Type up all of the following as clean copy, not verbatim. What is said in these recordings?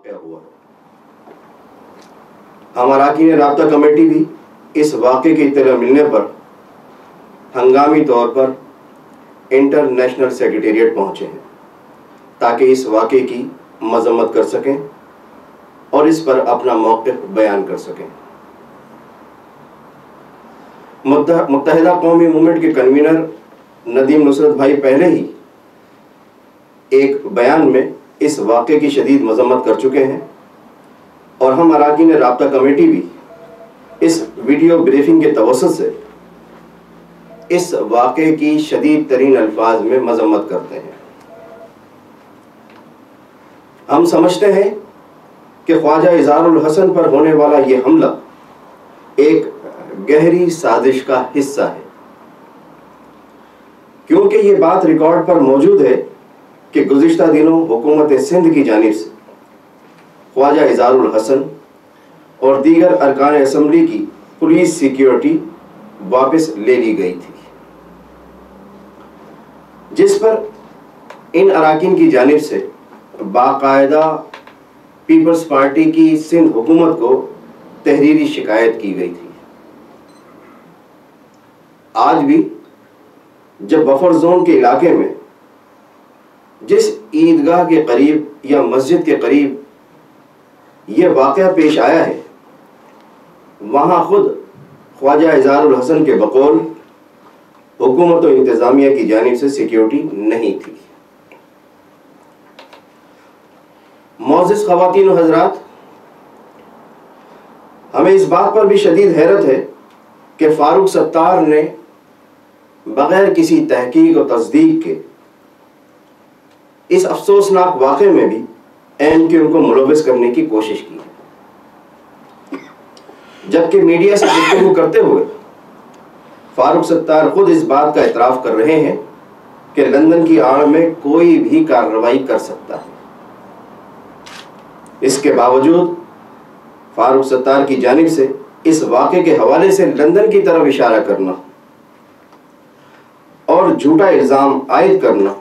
واقعہ ہوا ہے۔ ہم اراکین رابطہ کمیٹی بھی اس واقعے کی اطلاع ملنے پر ہنگامی طور پر انٹرنیشنل سیکریٹریٹ پہنچے ہیں تاکہ اس واقعے کی مذمت کر سکیں اور اس پر اپنا موقف بیان کر سکیں۔ متحدہ قومی موومنٹ کے کنوینر ندیم نصرت بھائی پہلے ہی ایک بیان میں اس واقعے کی شدید مذمت کر چکے ہیں اور ہم اراکین رابطہ کمیٹی بھی اس ویڈیو بریفنگ کے توسط سے اس واقعے کی شدید ترین الفاظ میں مذمت کرتے ہیں۔ ہم سمجھتے ہیں کہ خواجہ اظہار الحسن پر ہونے والا یہ حملہ ایک گہری سازش کا حصہ ہے، کیونکہ یہ بات ریکارڈ پر موجود ہے کہ گزشتہ دنوں حکومت سندھ کی جانب سے خواجہ اظہار الحسن اور دیگر ارکان اسمبلی کی پولیس سیکیورٹی واپس لے لی گئی تھی، جس پر ان اراکین کی جانب سے باقاعدہ پیپلز پارٹی کی سندھ حکومت کو تحریری شکایت کی گئی تھی۔ آج بھی جب بفر زون کے علاقے میں جس عیدگاہ کے قریب یا مسجد کے قریب یہ واقعہ پیش آیا ہے، وہاں خود خواجہ اظہار الحسن کے بقول حکومت و انتظامیہ کی جانب سے سیکیورٹی نہیں تھی۔ معزز خواتین و حضرات، ہمیں اس بات پر بھی شدید حیرت ہے کہ فاروق ستار نے بغیر کسی تحقیق و تصدیق کے اس افسوسناک واقعے میں بھی MQM کو ملوث کرنے کی کوشش کی، جبکہ میڈیا سے گفتگو کرتے ہوئے فاروق ستار خود اس بات کا اعتراف کر رہے ہیں کہ لندن کی آڑ میں کوئی بھی کارروائی کر سکتا ہے۔ اس کے باوجود فاروق ستار کی جانب سے اس واقعے کے حوالے سے لندن کی طرف اشارہ کرنا اور جھوٹا الزام عائد کرنا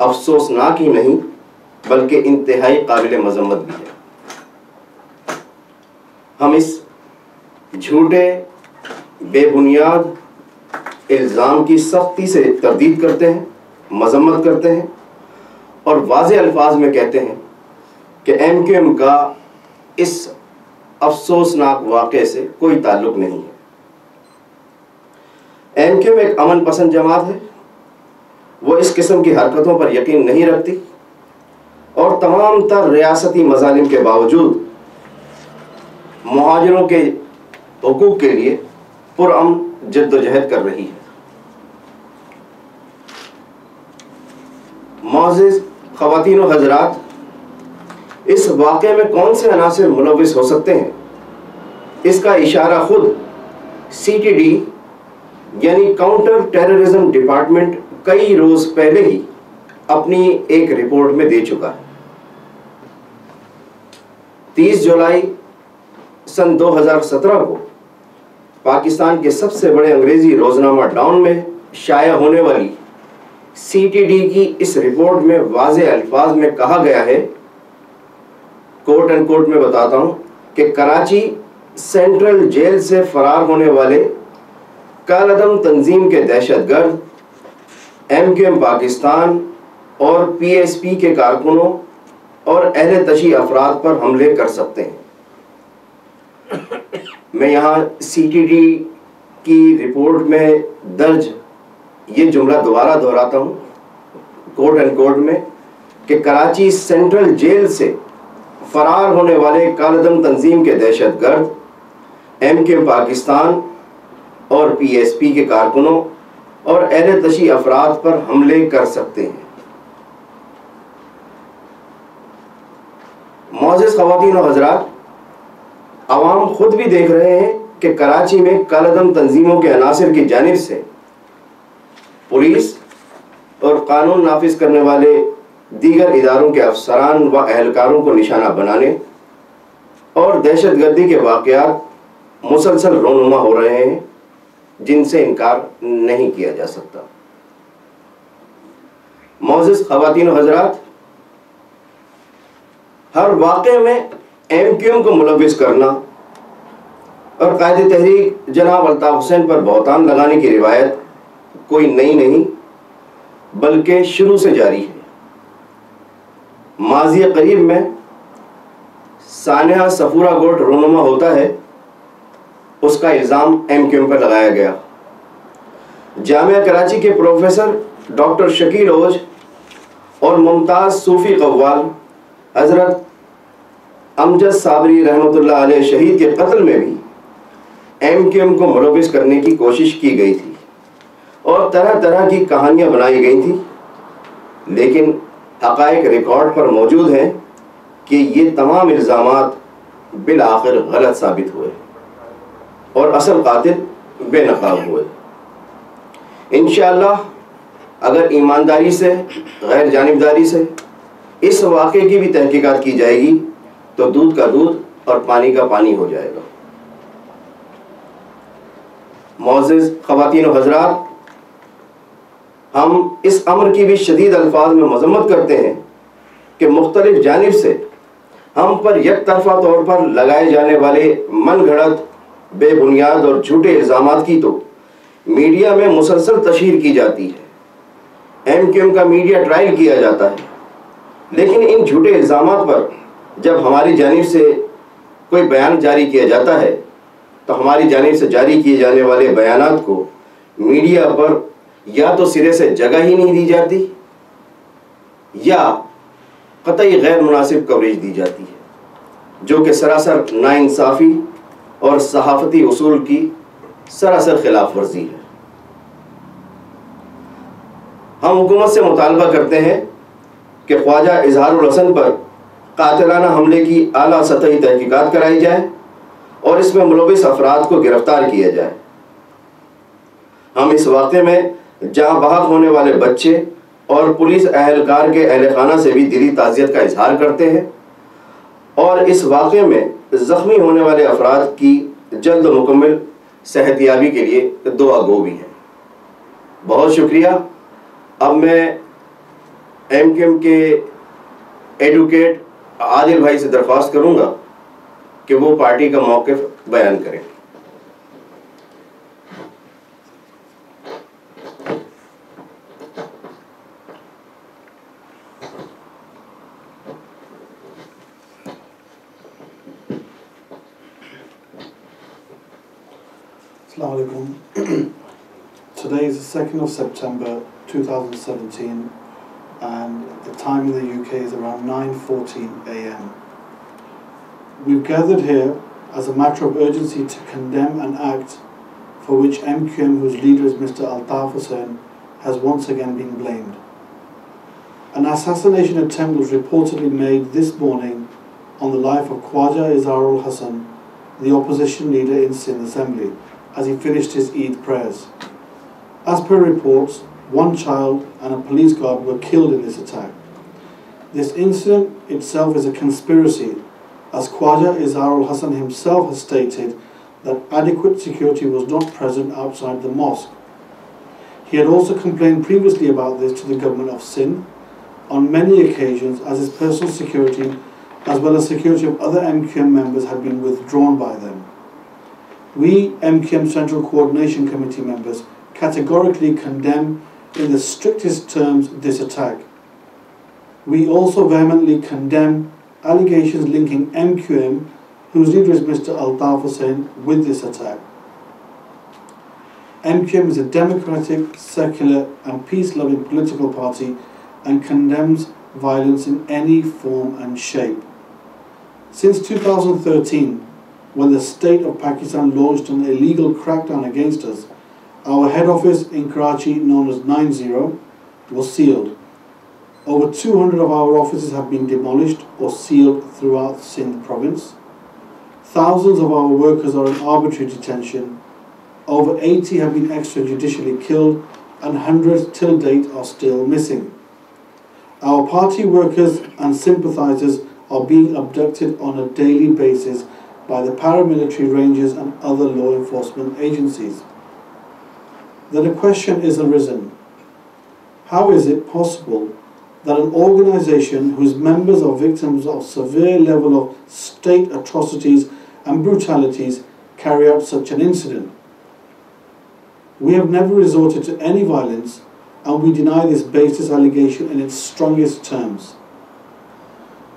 افسوسناک ہی نہیں بلکہ انتہائی قابل مذمت بھی ہے۔ ہم اس جھوٹے بے بنیاد الزام کی سختی سے تردید کرتے ہیں، مذمت کرتے ہیں اور واضح الفاظ میں کہتے ہیں کہ MQM کا اس افسوسناک واقعے سے کوئی تعلق نہیں ہے۔ MQM ایک امن پسند جماعت ہے، وہ اس قسم کی حرکتوں پر یقین نہیں رکھتی اور تمام تر ریاستی مظالم کے باوجود مہاجروں کے حقوق کے لیے پرامن جد و جہد کر رہی ہے۔ معزز خواتین و حضرات، اس واقعے میں کون سے عناصر ملوث ہو سکتے ہیں، اس کا اشارہ خود CTD یعنی کاؤنٹر ٹیررزم ڈپارٹمنٹ کئی روز پہلے ہی اپنی ایک رپورٹ میں دے چکا ہے۔ 30 جولائی سن 2017 کو پاکستان کے سب سے بڑے انگریزی روزنامہ ڈاؤن میں شائع ہونے والی CTD کی اس رپورٹ میں واضح الفاظ میں کہا گیا ہے، کوٹ اینڈ کوٹ میں بتاتا ہوں، کہ کراچی سینٹرل جیل سے فرار ہونے والے کالعدم تنظیم کے دہشت گرد MQM پاکستان اور PSP کے کارکنوں اور اہل تشیع افراد پر حملے کر سکتے ہیں۔ میں یہاں CTD کی رپورٹ میں درج یہ جملہ دوبارہ دہراتا ہوں، کوٹ اینڈ کوٹ میں، کہ کراچی سینٹرل جیل سے فرار ہونے والے کالعدم تنظیم کے دہشت گرد MQM پاکستان اور PSP کے کارکنوں اور اہل تشیع افراد پر حملے کر سکتے ہیں۔ معزز خواتین و حضرات، عوام خود بھی دیکھ رہے ہیں کہ کراچی میں کالعدم تنظیموں کے عناصر کی جانب سے پولیس اور قانون نافذ کرنے والے دیگر اداروں کے افسران و اہلکاروں کو نشانہ بنانے اور دہشت گردی کے واقعات مسلسل رونما ہو رہے ہیں، جن سے انکار نہیں کیا جا سکتا۔ معزز خواتین و حضرات، ہر واقعے میں MQM کو ملوث کرنا اور قائد تحریک جناب الطاف حسین پر بہتان لگانے کی روایت کوئی نئی نہیں بلکہ شروع سے جاری ہے۔ ماضی قریب میں سانحہ صفورہ گوٹ رونما ہوتا ہے، اس کا الزام MQM پر لگایا گیا۔ جامعہ کراچی کے پروفیسر ڈاکٹر شکیل اوج اور ممتاز صوفی قوال حضرت امجد صابری رحمۃ اللہ علیہ شہید کے قتل میں بھی MQM کو ملوث کرنے کی کوشش کی گئی تھی اور طرح طرح کی کہانیاں بنائی گئی تھی، لیکن حقائق ریکارڈ پر موجود ہیں کہ یہ تمام الزامات بالآخر غلط ثابت ہوئے اور اصل قاتل بے نقاب ہوئے۔ انشاءاللہ اگر ایمانداری سے، غیر جانبداری سے اس واقعے کی بھی تحقیقات کی جائے گی تو دودھ کا دودھ اور پانی کا پانی ہو جائے گا۔ معزز خواتین و حضرات، ہم اس امر کی بھی شدید الفاظ میں مذمت کرتے ہیں کہ مختلف جانب سے ہم پر یک طرفہ طور پر لگائے جانے والے من گھڑت، بے بنیاد اور جھوٹے الزامات کی تو میڈیا میں مسلسل تشہیر کی جاتی ہے، MQM کا میڈیا ٹرائل کیا جاتا ہے، لیکن ان جھوٹے الزامات پر جب ہماری جانب سے کوئی بیان جاری کیا جاتا ہے تو ہماری جانب سے جاری کیے جانے والے بیانات کو میڈیا پر یا تو سرے سے جگہ ہی نہیں دی جاتی یا قطعی غیر مناسب کوریج دی جاتی ہے، جو کہ سراسر ناانصافی اور صحافتی اصول کی سراسر خلاف ورزی ہے۔ ہم حکومت سے مطالبہ کرتے ہیں کہ خواجہ اظہار الحسن پر قاتلانہ حملے کی اعلیٰ سطحی تحقیقات کرائی جائے اور اس میں ملوث افراد کو گرفتار کیا جائے۔ ہم اس واقعے میں جاں بحق ہونے والے بچے اور پولیس اہلکار کے اہل خانہ سے بھی دلی تعزیت کا اظہار کرتے ہیں اور اس واقعے میں زخمی ہونے والے افراد کی جلد و مکمل صحت یابی کے لیے دعا گو بھی ہیں۔ بہت شکریہ۔ اب میں MQM کے ایڈوکیٹ عادل بھائی سے درخواست کروں گا کہ وہ پارٹی کا موقف بیان کریں۔ Assalamu alaikum. Today is the 2nd of September 2017 and the time in the UK is around 9:14 a.m. We've gathered here as a matter of urgency to condemn an act for which MQM, whose leader is Mr. Altaf Hussain, has once again been blamed. An assassination attempt was reportedly made this morning on the life of Khuwaja Izhar-ul Hasan, the opposition leader in Sindh Assembly, as he finished his Eid prayers. As per reports, one child and a police guard were killed in this attack. This incident itself is a conspiracy, as Khuwaja Izhar-ul Hasan himself has stated that adequate security was not present outside the mosque. He had also complained previously about this to the government of Sindh on many occasions, as his personal security as well as security of other MQM members had been withdrawn by them. We, MQM Central Coordination Committee members, categorically condemn in the strictest terms this attack. We also vehemently condemn allegations linking MQM, whose leader is Mr. Altaf Hussain, with this attack. MQM is a democratic, secular and peace-loving political party and condemns violence in any form and shape. Since 2013, when the state of Pakistan launched an illegal crackdown against us, our head office in Karachi, known as 90, was sealed. Over 200 of our offices have been demolished or sealed throughout Sindh province. Thousands of our workers are in arbitrary detention. Over 80 have been extrajudicially killed and hundreds till date are still missing. Our party workers and sympathizers are being abducted on a daily basis by the paramilitary rangers and other law enforcement agencies. Then a question is arisen: how is it possible that an organization whose members are victims of severe level of state atrocities and brutalities carry out such an incident. We have never resorted to any violence, and we deny this baseless allegation in its strongest terms.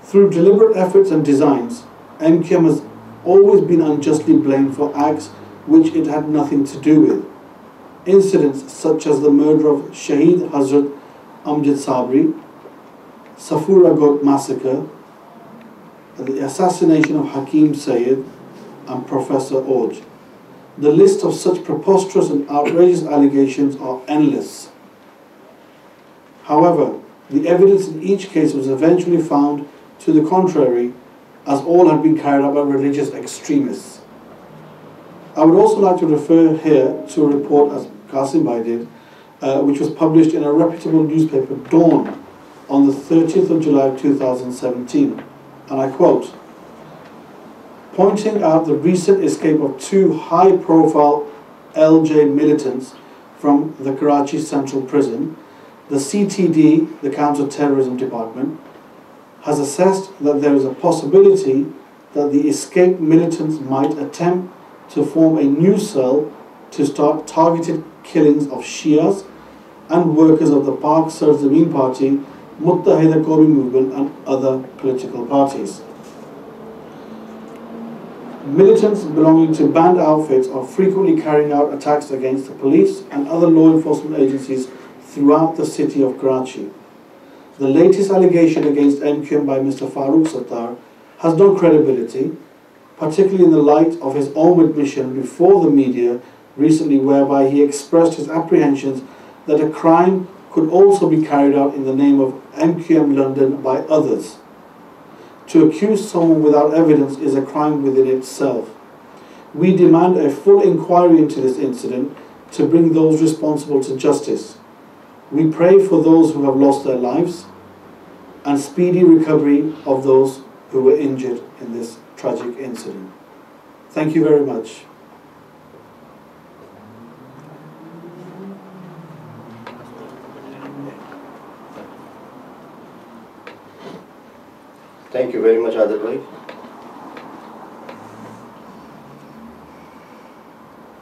Through deliberate efforts and designs, MQM has always been unjustly blamed for acts which it had nothing to do with. Incidents such as the murder of Shaheed Hazrat Amjad Sabri, Safura Got massacre, the assassination of Hakim Sayyid and Professor Oj. The list of such preposterous and outrageous allegations are endless. However, the evidence in each case was eventually found to the contrary, as all had been carried out by religious extremists. I would also like to refer here to a report, as Qasim Bhai did, which was published in a reputable newspaper, Dawn, on the 30th of July 2017, and I quote, pointing out the recent escape of two high-profile LJ militants from the Karachi Central Prison, the CTD, the Counter-Terrorism Department, has assessed that there is a possibility that the escaped militants might attempt to form a new cell to start targeted killings of Shias and workers of the Pak Sar-Zameen Party, Muttahida Qawmi movement and other political parties. Militants belonging to banned outfits are frequently carrying out attacks against the police and other law enforcement agencies throughout the city of Karachi. The latest allegation against MQM by Mr. Farooq Sattar has no credibility, particularly in the light of his own admission before the media recently, whereby he expressed his apprehensions that a crime could also be carried out in the name of MQM London by others. To accuse someone without evidence is a crime within itself. We demand a full inquiry into this incident to bring those responsible to justice. We pray for those who have lost their lives and speedy recovery of those who were injured in this tragic incident. Thank you very much. Thank you very much, Adil bhai.